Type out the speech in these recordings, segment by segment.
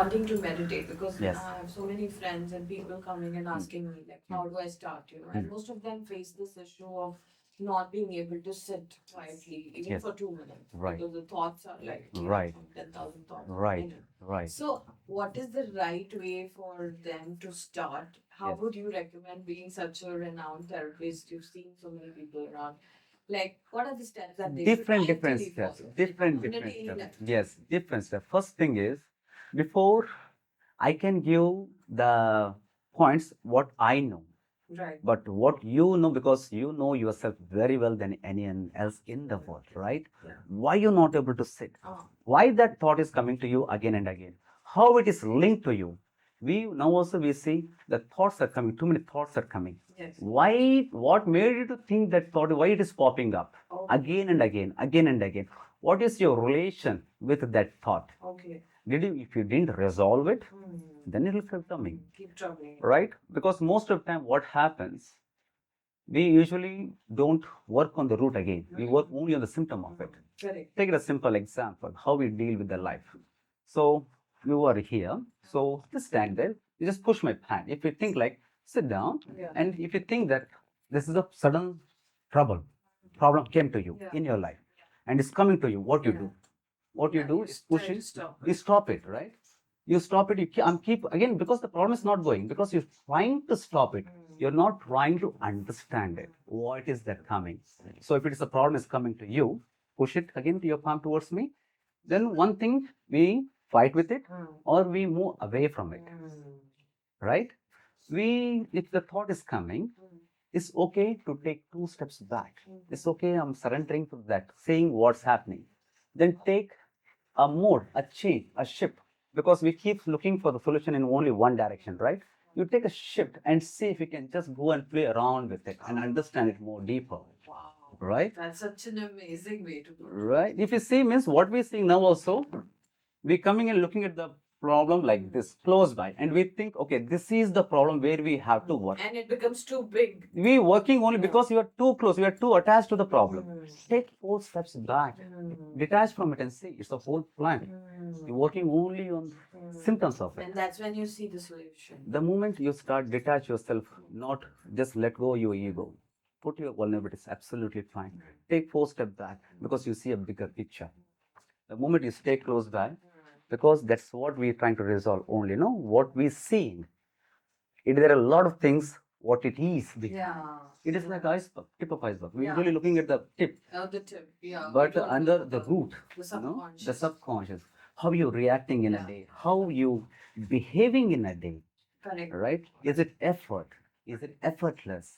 wanting to meditate because Yes. I have so many friends and people coming and asking me like, how do I start? And most of them face this issue of not being able to sit quietly even Yes. for 2 minutes Right. because the thoughts are like Right. 10,000 thoughts. Right. Right. So, what is the right way for them to start? How Yes. would you recommend being such a renowned therapist? You've seen so many people around. Like, what are the steps that they Different should different actually steps. follow Different in a different daily steps. life? Yes. Different steps. First thing is, before I can give the points what I know. Right. But what you know, because you know yourself very well than anyone else in the world, right? Yeah. Why you're not able to sit? Oh. Why that thought is coming to you again and again? How it is linked to you? We now also we see the thoughts are coming. Too many thoughts are coming. Yes. Why? What made you to think that thought? Why it is popping up again and again, again and again? What is your relation with that thought? Okay. Did you? If you didn't resolve it, then it will keep coming. Keep troubling. Right? Because most of the time, what happens? We usually don't work on the root again. We work only on the symptom of it. Correct. Take a simple example, how we deal with the life. So you are here, so just stand there, you just push my hand. If you think like, sit down, and if you think that this is a sudden problem came to you in your life, and it's coming to you, what you do? What you do is push it, you stop it, right? You stop it, I'm keep again because the problem is not going, because you're trying to stop it. You're not trying to understand it. What is that coming? So if it is a problem is coming to you, push it again to your palm towards me. Then one thing, we fight with it or we move away from it. Right? If the thought is coming, it's okay to take 2 steps back. It's okay, I'm surrendering to that, saying what's happening. Then take a mode, a change, a shift, because we keep looking for the solution in only one direction, right? You take a shift and see if you can just go and play around with it and understand it more deeper. Wow. Right? That's such an amazing way to do it. Right? If you see, means what we're seeing now also, we're coming and looking at the problem like this, close by, and we think, okay, this is the problem where we have to work. And it becomes too big. We're working only because you are too close, you are too attached to the problem. Take 4 steps back, detach from it and see it's a whole plant. You're working only on symptoms of it. And that's when you see the solution. The moment you start detach yourself, not just let go your ego, put your vulnerabilities, absolutely fine. Take 4 steps back because you see a bigger picture. The moment you stay close by, because that's what we're trying to resolve only, no? What we're seeing. There are a lot of things, what it is. It is like iceberg, tip of iceberg. We're really looking at the tip. The tip, But under the root, the subconscious. the subconscious, how you reacting in a day, how you behaving in a day. Correct. Right? Is it effort? Is it effortless?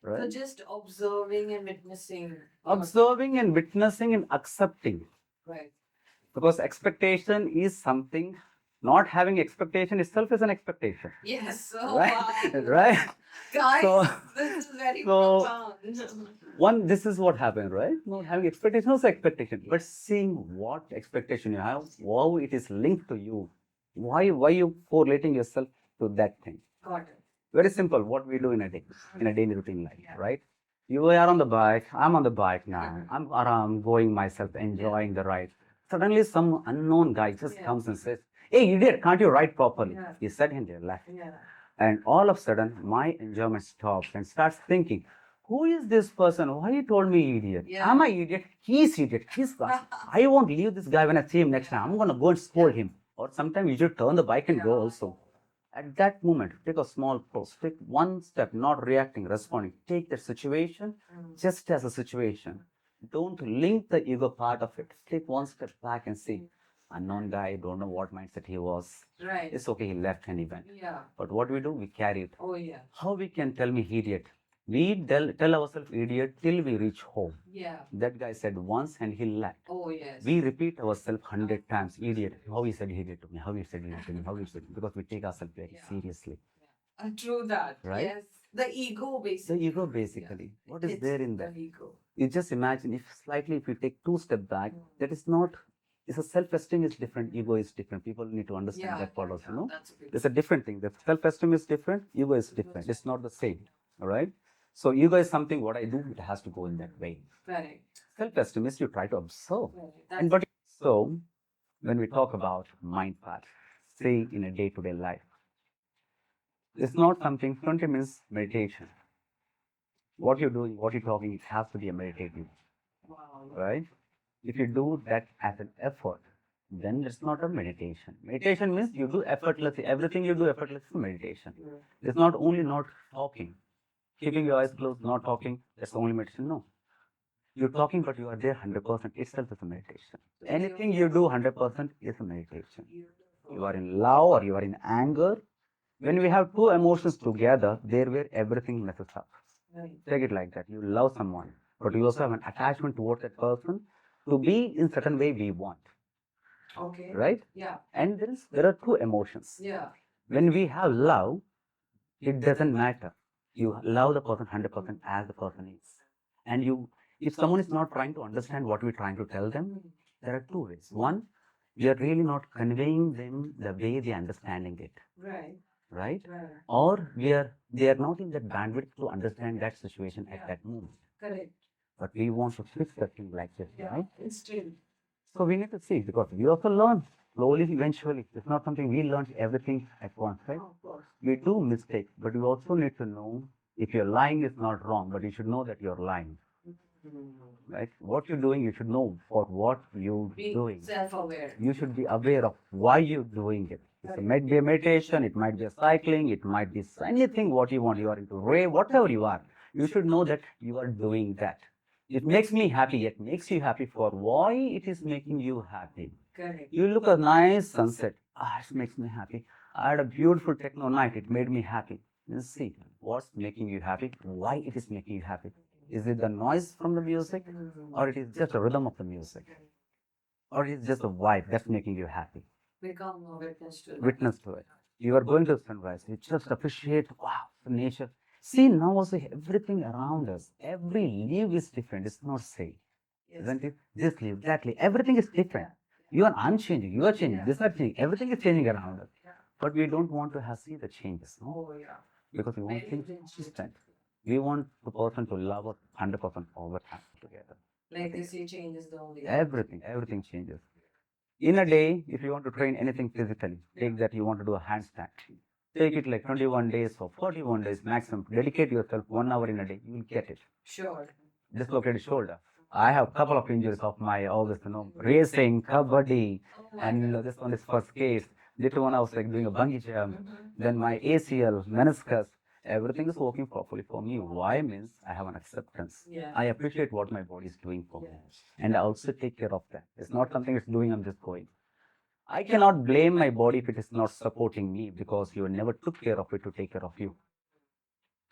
Right? So just observing and witnessing. Observing and witnessing and accepting. Right. Because expectation is something, not having expectation itself is an expectation. Yes. Right? Wow. Right? Guys, So- this is very profound. This is what happened, right? Not having expectation is expectation, but seeing what expectation you have, how it is linked to you, why you correlating yourself to that thing. Got it. Very simple, what we do in a day, in a daily routine life, right? You are on the bike, I'm on the bike now, I'm around going myself, enjoying the ride. Suddenly some unknown guy just comes and says, hey idiot, can't you ride properly? He said in their life. And all of a sudden, my enjoyment stops and starts thinking, who is this person? Why he told me idiot? Am I idiot? He's idiot. I won't leave this guy when I see him next time. I'm going to go and scold him. Or sometimes you should turn the bike and go also. At that moment, take a small pause. Take 1 step, not reacting, responding. Take that situation just as a situation. Don't link the ego part of it. Take 1 step back and see. Unknown guy, don't know what mindset he was. Right. It's okay, he left and he went. Yeah. But what we do, we carry it. Oh, yeah. How we can tell me idiot? We tell ourselves idiot till we reach home. Yeah. That guy said once and he left. Oh, yes. We repeat ourselves 100 times, idiot. How he said idiot to me, how he said idiot to me, how he said, because we take ourselves very seriously. True that. Right? Yes. The ego basically. The ego basically. What is there in that? The ego. You just imagine if you take 2 steps back, that is not, it's a self-esteem is different, ego is different. People need to understand that part also, no? It's a different thing. The self-esteem is different, ego is different. It's not the same, all right? So ego is something, what I do, it has to go in that way. Right. Self-esteem is you try to observe. Right. So, when we talk about mind part, see in a day-to-day life. It's not something 20 minutes meditation. What you're doing, what you're talking, it has to be a meditative, Wow. right? If you do that as an effort, then it's not a meditation. Meditation means you do effortlessly. Everything you do effortlessly is meditation. It's not only not talking, keeping your eyes closed, not talking, that's the only meditation. No. You're talking, but you are there 100%. Itself is a meditation. Anything you do 100% is a meditation. You are in love or you are in anger. When we have two emotions together, there where everything messes up. Right. Take it like that. You love someone, but you also have an attachment towards that person to be in certain way we want. Okay. Right? Yeah. And there are two emotions. Yeah. When we have love, it doesn't matter. You love the person 100% as the person is. And if someone is not trying to understand what we're trying to tell them, there are two ways. One, we are really not conveying them the way they're understanding it. Right. Right? Right. Or they are not in that bandwidth to understand that situation at that moment. Correct. But we want to fix the thing like this, Yeah. right? It's still. So we need to see, because we also learn slowly, eventually. It's not something we learn everything at once, right? Of course. We do mistakes, but we also need to know if you're lying is not wrong, but you should know that you're lying, right? What you're doing, you should know for what you're Being doing. self-aware. You should be aware of why you're doing it. It might be a meditation, it might be a cycling, it might be anything what you want. You are into rave, whatever you are. You should know that you are doing that. It makes me happy. It makes you happy for why it is making you happy. Correct. You look at a nice sunset. It makes me happy. I had a beautiful techno night. It made me happy. Let's see what's making you happy. Why it is making you happy. Is it the noise from the music, or it is just the rhythm of the music, or it is just the vibe that's making you happy? Become a witness to that. Witness to it. You are going to sunrise. You just appreciate, wow, the nature. See, now also everything around us, every leaf is different. It's not same. Yes. Isn't it? This leaf, that leaf, everything is different. You are unchanging. You are changing. This are changing. Everything is changing around us. But we don't want to see the changes, no? Oh, yeah. Because we want Very things intense. consistent. We want the person to love us 100% over time together. Like they say, change is the only. Everything changes. In a day, if you want to train anything physically, take that you want to do a handstand. Take it like 21 days or 41 days maximum. Dedicate yourself 1 hour in a day. You will get it. Sure. Dislocated shoulder. I have a couple of injuries of my all this, racing, kabaddi, Oh my and God. this one is for skates. Little one I was like doing a bungee jump. Then my ACL, meniscus, everything is working properly for me. Why means I have an acceptance. Yeah. I appreciate what my body is doing for me, Yes. and I also take care of that. It's not something it's doing. I'm just going. I cannot blame my body if it is not supporting me, because you never took care of it to take care of you.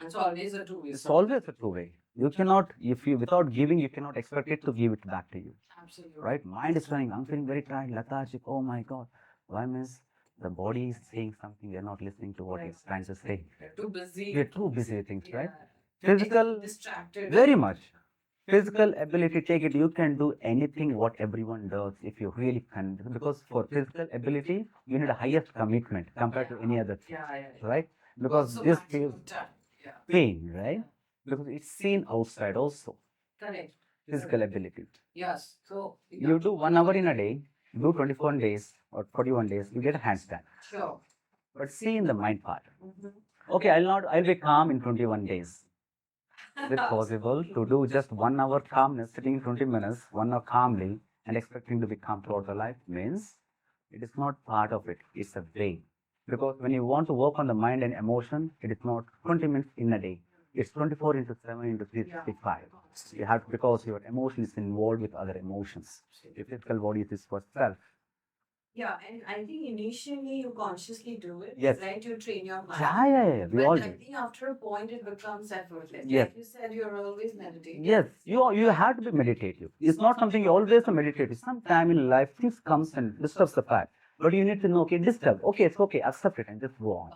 It's always a two-way. It's always a two-way. You cannot, if you without giving, you cannot expect it to give it back to you. Absolutely. Right? Mind is running. I'm feeling very tired, lethargic. Oh my God. Why means the body is saying something. We're not listening to what it's trying to say. We're too busy. We're too busy with things, right? Yeah. Physical, Distracted. very much. Physical ability, take it. You can do anything what everyone does if you really can. Because for physical ability, you need a highest commitment compared to any other thing, Yeah. right? Because So this maximum feels time. Yeah. pain, right? Because it's seen outside also. Correct. Physical ability. Yes. So You do 1 hour in a day, do 21 days or 41 days, you get a handstand. Sure. But see in the mind part. Mhm. Okay, I'll be calm in 21 days. Is it possible to do just 1 hour calmness, sitting 20 minutes, 1 hour calmly, and expecting to be calm throughout the life? Means it is not part of it. It's a way. Because when you want to work on the mind and emotion, it is not 20 minutes in a day. It's 24 into 7 into 365. You have to, because your emotion is involved with other emotions. Your physical body is for self. Yeah, and I think initially you consciously do it, Yes. right? You train your mind. Yeah. We all But I do. think after a point it becomes effortless. Yes. Like you said, you're always meditating. Yes, you have to be meditative. It's not something you always are meditative. Sometime in life, things comes and disturbs the path. But you need to know, okay, disturb. Okay, it's okay, accept it and just go on.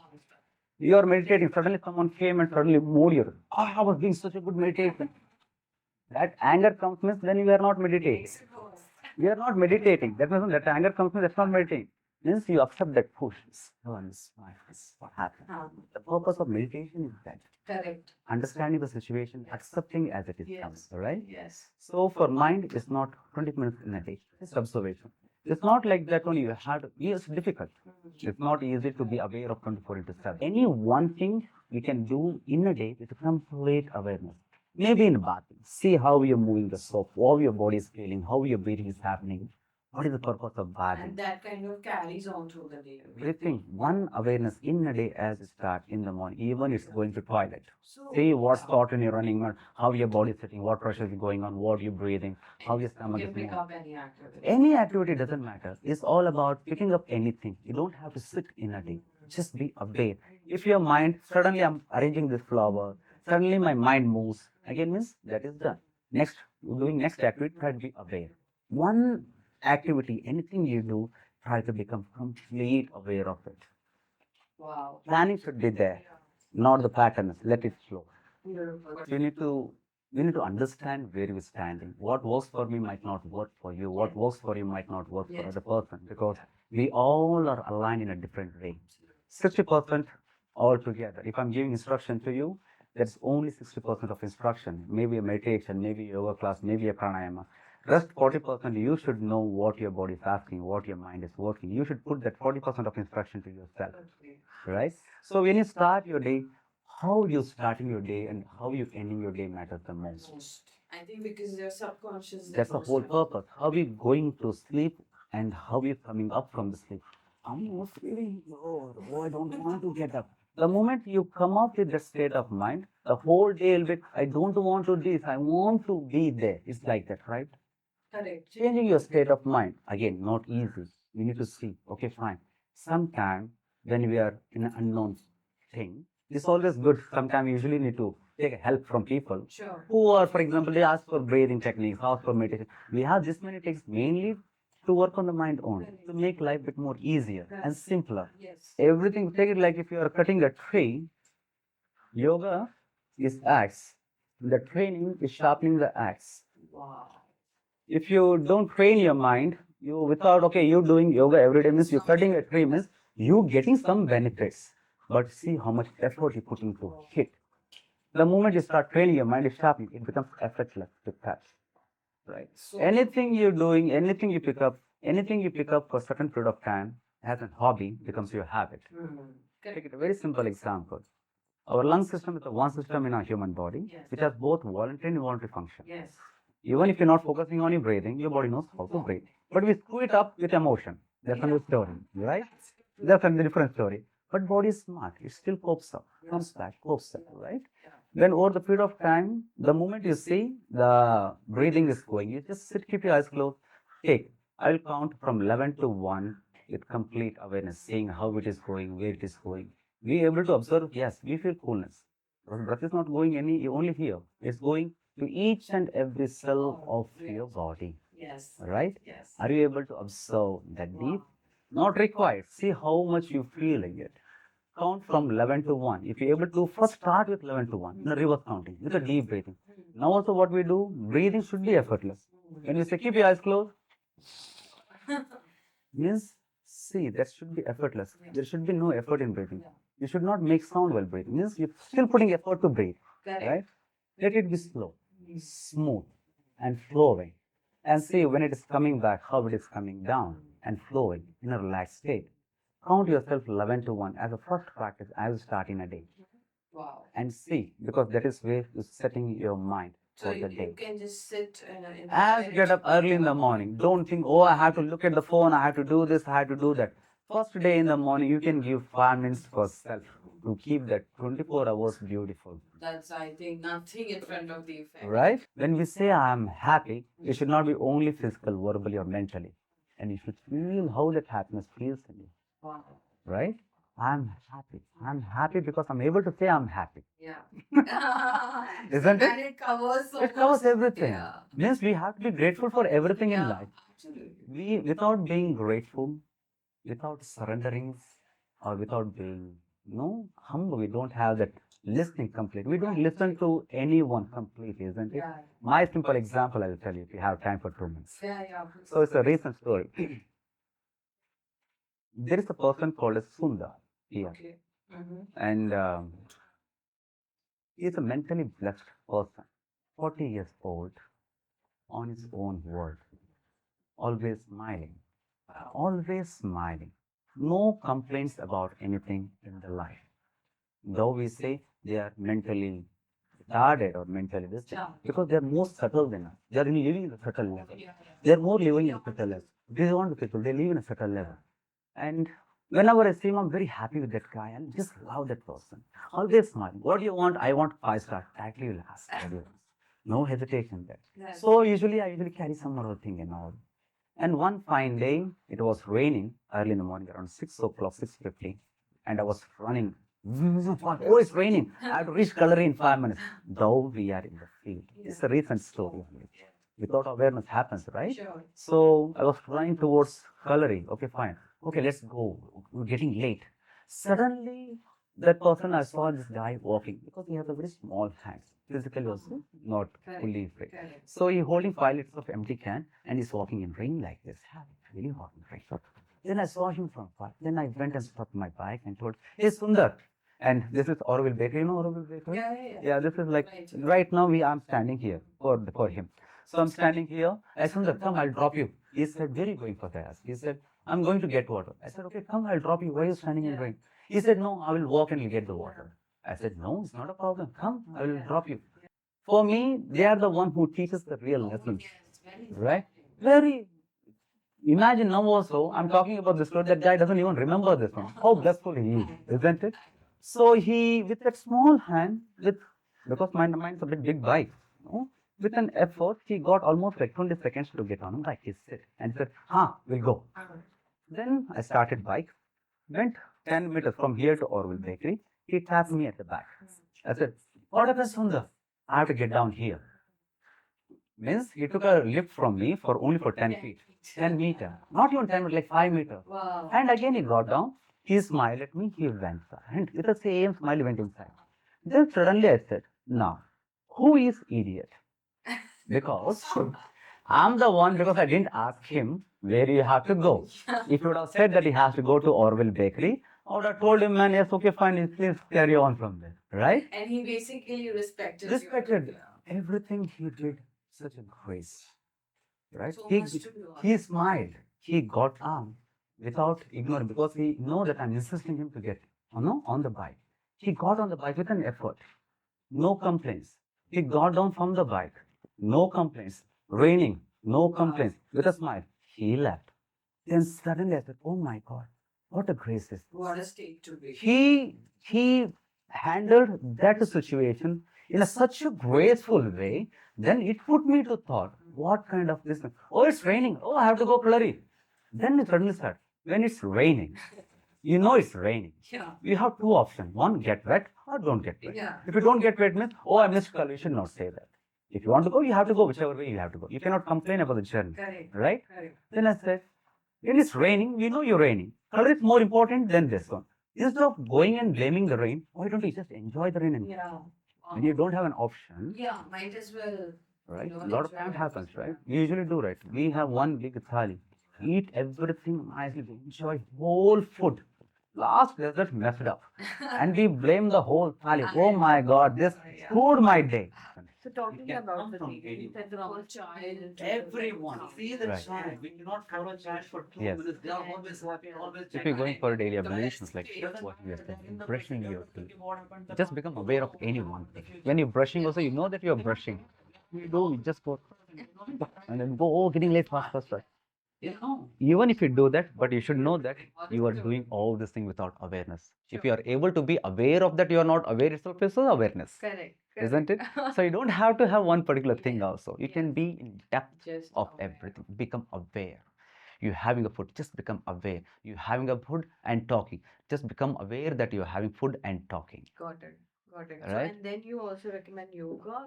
You are meditating, suddenly someone came and suddenly moved you. Oh, I was doing such a good meditation. That anger comes means then you are not meditating. You are not meditating. That means that anger comes means that's not meditating. Means you accept that push. This is what happened. The purpose of meditation is that. Correct. Understanding the situation, accepting as it is Yes. comes, right? Yes. So for mind, it's not 20 minutes in a day. It's observation. It's not like that only you had, it's difficult. It's not easy to be aware of 24 into 7. Any one thing you can do in a day with complete awareness. Maybe in bathing, see how you're moving the soap, how your body is feeling, how your breathing is happening. What is the purpose of bathing? And that kind of carries on through the day. Breathing, one awareness in a day as you start in the morning, even it's going to toilet. So, See what's yeah. thought when you're running, how your body is sitting, what pressure is going on, what you're breathing, how your stomach You is can pick moving. up any activity. Any activity doesn't matter. It's all about picking up anything. You don't have to sit in a day. Just be aware. If your mind, suddenly I'm arranging this flower, suddenly my mind moves, again means that is done. Next, doing next activity, try to be aware. One activity, anything you do, try to become complete aware of it. Wow. Planning should be there, not the patterns. Let it flow. Beautiful. We need to understand where we're standing. What works for me might not work for you. What works for you might not work for Yes. other person, because we all are aligned in a different way. 60% all together. If I'm giving instruction to you, that's only 60% of instruction. Maybe a meditation, maybe a yoga class, maybe a pranayama. Rest 40%, you should know what your body is asking, what your mind is working. You should put that 40% of instruction to yourself, right? So when you start your day, how you starting your day and how you ending your day matters the most. Most. I think because your subconscious. That's the whole purpose. How we going to sleep and how we coming up from the sleep. I'm not feeling good. Oh, I don't want to get up. The moment you come up with that state of mind, the whole day will be, I don't want to do this. I want to be there. It's like that, right? Correct. Changing your state of mind, again, not easy. We need to see, okay, fine. Sometime when we are in an unknown thing, it's always good. Sometimes you usually need to take help from people Sure. who are, for example, they ask for breathing techniques, ask for meditation. We have this many techniques mainly to work on the mind only, to make life a bit more easier and simpler. Yes. Everything, take it like if you are cutting a tree, yoga is axe. The training is sharpening the axe. Wow. If you don't train your mind, you without, okay, you doing yoga every day means you're cutting a tree means you getting some benefits. But see how much effort you put into it. The moment you start training your mind, is sharpening, it becomes effortless to catch. Right. So Anything you're doing, anything you pick up for a certain period of time as a hobby becomes your habit. Take it a very simple example. Our lung system is the one system in our human body Yes. which has both voluntary and involuntary function. Yes. Even if you're not focusing on your breathing, your body knows how to breathe. But we screw it up with emotion. That's another story, right? That's a different story. But body is smart. It still copes up, comes back, copes up, right? Then over the period of time, the moment you see the breathing is going, you just sit, keep your eyes closed, take. I will count from 11 to 1 with complete awareness, seeing how it is going, where it is going. We are able to observe, yes, we feel coolness. Breath is not going any only here. It's going to each and every cell of your body. Yes. Right? Yes. Are you able to observe that deep? Not required. See how much you feeling it. Count from 11 to 1. If you're able to, first start with 11 to 1, in a reverse counting, with a deep breathing. Now also what we do, breathing should be effortless. When we say keep your eyes closed, means, see, that should be effortless. There should be no effort in breathing. You should not make sound while breathing. Means you're still putting effort to breathe. Right? Let it be slow, smooth, and flowing. And see when it is coming back, how it is coming down and flowing in a relaxed state. Count yourself 11 to 1 as a first practice as you start in a day. Wow. And see, because that is where you're setting your mind So for the day. you can just sit in As you get up early in the morning, don't think, oh, I have to look at the phone, I have to do this, I have to do that. First day in the morning, you can give 5 minutes for self to keep that 24 hours beautiful. That's, I think, nothing in front of the effect. Right? When we say I'm happy, it should not be only physical, verbally, or mentally. And you should feel how that happiness feels in you. Wow. Right? I'm happy. I'm happy because I'm able to say I'm happy. Yeah. Isn't it? And it covers so It covers much. everything. Yeah. Means we have to be grateful for everything in Yeah, life. absolutely. We, without being grateful, without surrendering, or without being, humble, we don't have that listening complete. We don't listen to anyone completely, isn't it? Yeah. My simple example, I will tell you if you have time for 2 minutes. Yeah. So it's a recent story. There is a person called as Sundar here, Okay. and he is a mentally blessed person, 40 years old, on his own world, always smiling. always smiling, no complaints about anything in the life. Though we say they are mentally retarded or mentally this thing, because they are more subtle than us. They are living in a subtle level. They are more living in a subtle level. These are the people, they live in a subtle level. And whenever I see him, I'm very happy with that guy and just love that person. Always smiling. What do you want? I want 5 star. Directly will ask. No hesitation there. So usually I carry some other thing and all. And one fine day, it was raining early in the morning, around 6 o'clock, 6:50, and I was running. Oh, it's raining. I have to reach Kalari in 5 minutes. Though we are in the field. It's a recent story. Without awareness happens, right? Sure. So I was running towards Kalari. Okay, fine. Okay, let's go. We're getting late. Suddenly, that person, I saw this guy walking because he has a very small hands. Physically also not fully fit. Correct. So he holding 5 liters of empty can and he's walking in rain like this. Really hot in rain. Then I saw him from far. Then I went and stopped my bike and told, "Hey Sundar." And this is Orville Bakery. You know Orville Bakery? Yeah, this is like right now I'm standing here for him. So I'm standing here. I said, "Sundar, come, I'll drop you." He said, "Where are you going for that?" He said, "I'm going to get water." I said, "Okay, come, I'll drop you. Why are you standing in rain?" He said, "No, I will walk and you'll get the water." I said, "No, it's not a problem. Come, I will drop you." For me, they are the one who teaches the real lessons, right? Very. Imagine now also, I'm talking about this story, that guy doesn't even remember this one. How blissful he is, isn't it? So he, with that small hand, because mine's a big bike, no? With an effort, he got almost like 20 seconds to get on the bike. He said, and he said, we'll go. Then I started bike, went 10 meters from here to Orville Bakery. He tapped me at the back. I said, "What happens, Sundar? I have to get down here." Means he took a lift from me for only for 10 feet, 10 meters, not even 10 meters, like 5 meters. Wow. And again he got down, he smiled at me, he went, and with the same smile he went inside. Then suddenly I said, "Now, who is idiot?" Because I'm the one, because I didn't ask him where you have to go. If you would have said that he has to go to Orville Bakery, I would have told him, "Man, yes, okay, fine, please carry on from there." Right? And he basically respected you. Respected everything he did, such a grace. Right? So much to do. He smiled. He got on without ignoring, because he know that I'm insisting him to get on the bike. He got on the bike with an effort. No complaints. He got down from the bike. No complaints. Raining. No complaints. With a smile. He left. Then suddenly I said, "Oh my God, what a grace is this." What a state to be. He handled that situation in such a graceful way. Then it put me to thought, what kind of this? Oh, it's raining. Oh, I have to go Kalari. Then it suddenly started. When it's raining, you know it's raining. Yeah. You have two options. One, get wet or don't get wet. Yeah. If you don't get wet, means, "Oh, I missed Kalari." You should not say that. If you want to go, you have to go whichever way you have to go. You cannot complain about the journey. Correct. Right? Correct. Then I said, when it's raining, you know you're raining. Color is more important than this one. Instead of going and blaming the rain, why don't you just enjoy the rain? And Yeah. when you don't have an option, Yeah, might as well. right? You A know, lot of enjoy times it. happens, right? We usually do, right? We have one big thali, eat everything nicely, enjoy whole food. Last dessert messed up, and we blame the whole thali. Oh my God, this screwed my day. So talking can about come the from thing, any- that the whole child. Everyone. See the Right. child. We cannot follow a child for 2 minutes. They are always happy, always If you're going for daily The ablutions, best like state. what we are saying, brushing your teeth, just become aware of any one thing. When you're brushing, also you know that you're brushing. You just go and then go, "Oh, getting late, fast, fast, fast." Even if you do that, but you should know that you are doing all this thing without awareness. If you are able to be aware of that, you are not aware itself is awareness, Correct. isn't it? So you don't have to have one particular thing also. You can be in depth Just of aware. everything. Become aware. You having a food, just become aware. You having a food and talking, just become aware that you're having food and talking. Got it. Got it. Right. So, and then you also recommend yoga?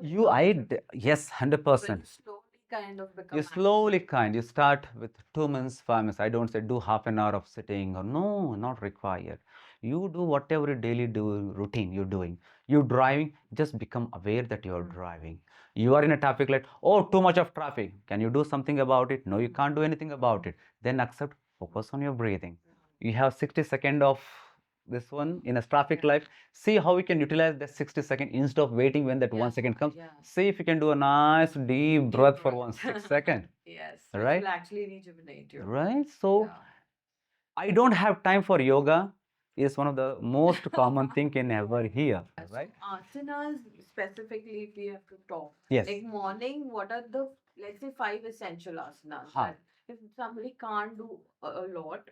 Yes, 100%. Slowly kind of become You slowly you start with 2 minutes, 5 minutes. I don't say do half an hour of sitting, or no, not required. You do whatever you daily do routine you're doing. You driving, just become aware that you're driving. You are in a traffic light. Oh, too much of traffic. Can you do something about it? No, you can't do anything about it. Then accept, focus on your breathing. You have 60 seconds of this one in a traffic light. See how we can utilize that 60 seconds instead of waiting when that 1 second comes. Yeah. See if you can do a nice deep breath for 6 seconds. Yes, which right? will actually rejuvenate you. Right? So Yeah. I don't have time for yoga is one of the most common thing in ever here, right? So asanas specifically, if we have to talk, Yes. like morning, what are the, let's say, 5 essential asanas? Ha. That if somebody can't do a lot,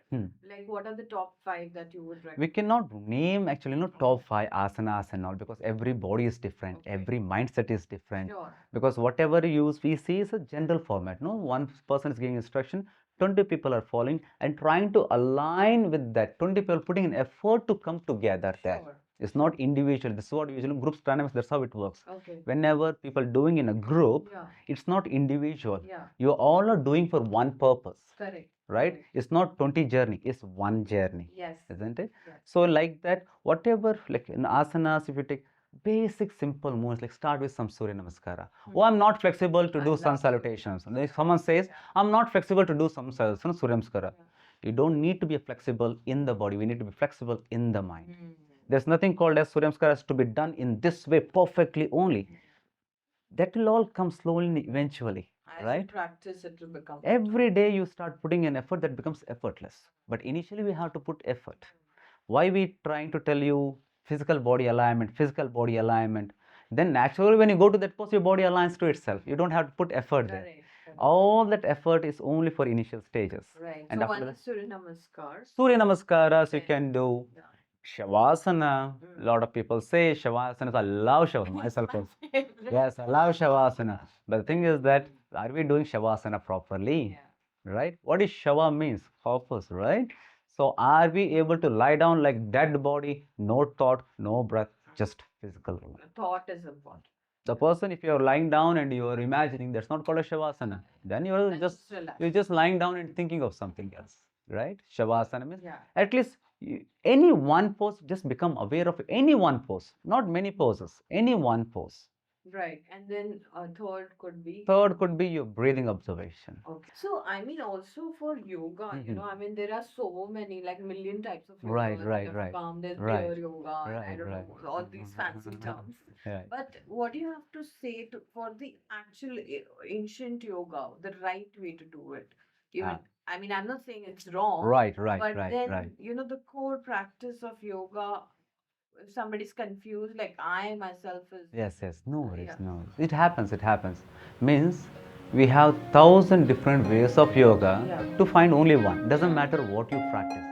like what are the top 5 that you would We recommend? cannot name actually no top 5 asanas and all because every body is different, Okay. every mindset is different. Sure. Because whatever we see is a general format. No, one person is giving instruction, 20 people are following and trying to align with that. 20 people putting an effort to come together there. Sure. It's not individual. This is what usually groups dynamics. That's how it works. Okay. Whenever people doing in a group, Yeah. it's not individual. Yeah. You all are doing for one purpose. Correct. Right? Correct. It's not 20 journey, it's one journey. Yes. Isn't it? Yes. So like that, whatever like in asanas, if you take basic simple movements, like start with some Surya Namaskara. Oh, I'm not flexible to I do love sun Surya salutations. And if someone says, I'm not flexible to do some Surya Namaskara. You don't need to be flexible in the body. We need to be flexible in the mind. There's nothing called as Surya Namaskara has to be done in this way perfectly only. That will all come slowly eventually. As you Right? practice, it will become. Every day you start putting an effort that becomes effortless. But initially we have to put effort. Why we trying to tell you physical body alignment? Then naturally when you go to that pose, your body aligns to itself. You don't have to put effort there. Correct. Correct. All that effort is only for initial stages. Right. And So after one that, is Surya Namaskar. Surya Namaskaras you Okay. can do. Yeah. Shavasana. A lot of people say Shavasanas. I love Shavasana myself. Also. Yes, I love Shavasana. But the thing is that are we doing Shavasana properly? Yeah. Right? What is Shava means? Corpus, right? So are we able to lie down like dead body, no thought, no breath, just physical? Thought is important. The person, if you're lying down and you're imagining, that's not called a Shavasana. Then you're Then just relax. you're just lying down and thinking of something else, right? Shavasana means Yeah. at least any one pose, just become aware of any one pose, not many poses, any one pose. Right. And then third could be. Third could be your breathing observation. Okay. So I mean also for yoga, you know, I mean there are so many like million types of yoga. Right, that right, have right. come. There's Right. pure yoga, and I Right, don't right. know all these fancy terms. Right. But what do you have to say for the actual ancient yoga, the right way to do it? Even I mean I'm not saying it's wrong. Right, But right, then right. you know the core practice of yoga. If somebody's confused, like I myself is. Yes, no worries, Yeah. no. It happens. Means we have 1,000 different ways of yoga Yeah. to find only one. Doesn't matter what you practice.